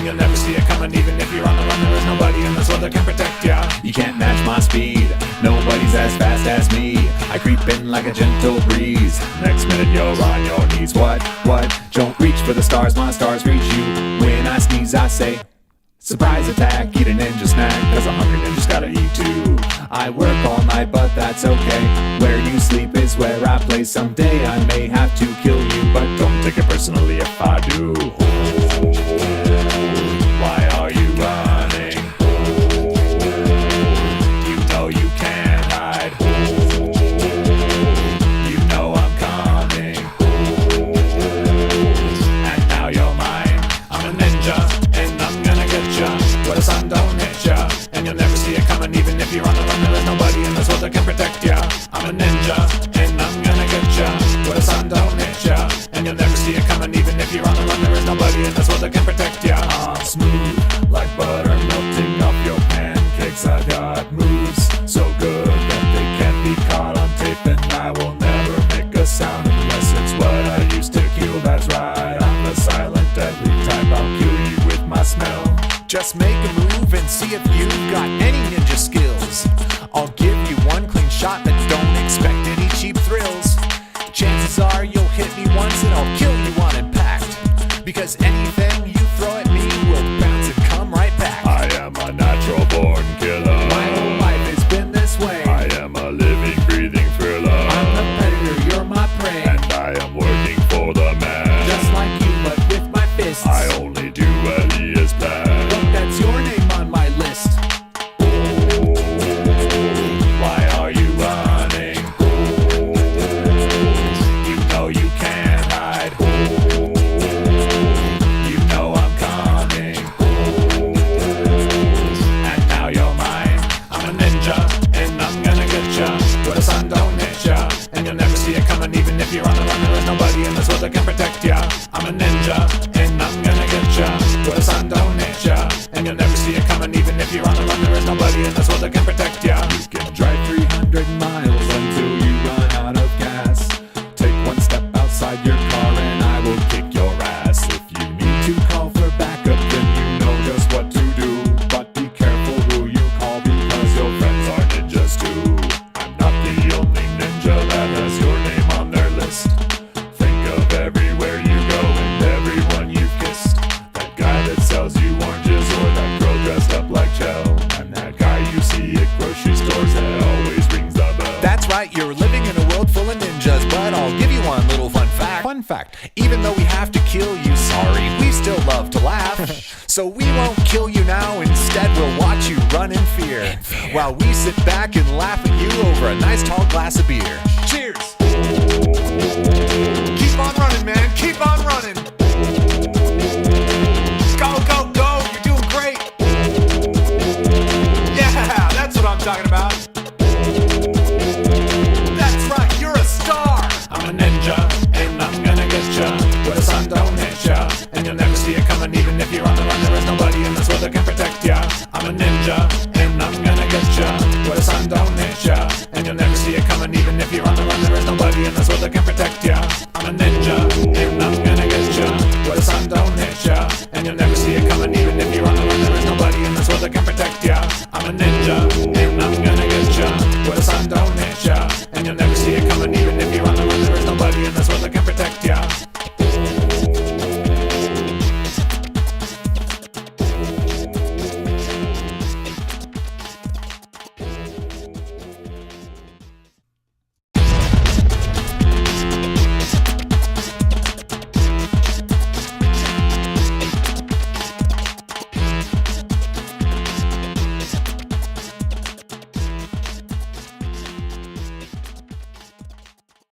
and you'll never see it coming. Even if you're on the run, there is nobody in this world that can protect ya. You can't match my speed, nobody's as fast as me. I creep in like a gentle breeze, next minute you're on your knees. What? Don't reach for the stars, my stars reach you. When I sneeze I say surprise attack, eat a ninja snack, cause a hungry ninja's gotta eat too. I work all night but that's okay, where you sleep is where I play. Someday I may have to kill you, but don't take it personally if I do. Why are you running? You know you can't hide. You know I'm coming, and now you're mine. I'm a ninja, and I'm gonna get ya where the sun don't hit ya, and you'll never see it coming. Even if you're on the run, there is nobody in this world that can protect ya. I'm a ninja, and I'm gonna get ya where the sun don't hit ya, and you'll never see it coming. Even if you're on the run, there is nobody in this world that can protect ya. I'm smooth like butter melting off your pancakes. I got moves so good that they can't be caught on tape, and I will never make a sound unless it's what I used to kill. That's right, I'm the silent deadly type. I'll kill you with my smell. Just make a move and see if you've got any ninja skills. I'll give you one clean shot, but don't expect any cheap thrills. Chances are you'll hit me once and I'll kill you on impact, because anything you throw at me will bounce and come right back. I am a natural born killer. My whole life has been this way. I am a living, breathing thriller. I'm the predator, you're my prey. And I am working for the man. Just like you, but with my fists. I only do what he has planned. Look, that's your name on my list. Why are you running? You know you can't hide. You know I'm coming, and now you're mine. I'm a ninja, and I'm gonna get ya where the sun don't hit ya, and you'll never see it coming. Even if you're on the run, there is nobody in this world that can protect ya. I'm a ninja, and I'm gonna get ya where the sun don't hit ya, and you'll never see it coming. Even if you're on the run, there is nobody in this world that can protect ya. You can drive 300 miles until you run out of gas. Take one step outside your car and I will kick your ass. If you need to call for backup, then you know just what to do. But be careful who you call, because your friends are ninjas too. I'm not the only ninja that has your name on their list. Think of everywhere you go and everyone you've kissed. That guy that sells you oranges, or that girl dressed up like Chell, and that guy you see at grocery stores that always rings the bell. That's right, you're living in a world full of ninjas, but I'll give you one little fun fact. Fun fact, even though we have to kill you, sorry, we still love to laugh. So we won't kill you now, instead we'll watch you run in fear, while we sit back and laugh at you over a nice tall glass of beer. Cheers! Keep on running, man, keep on running! Go, go, go, you're doing great! Yeah, that's what I'm talking about! That's right, you're a star! I'm a ninja, and I'm gonna get ya where the sun don't hit ya, and you'll never see it coming. Even if you're on the run, there is nobody in this world that can protect ya. I'm a ninja,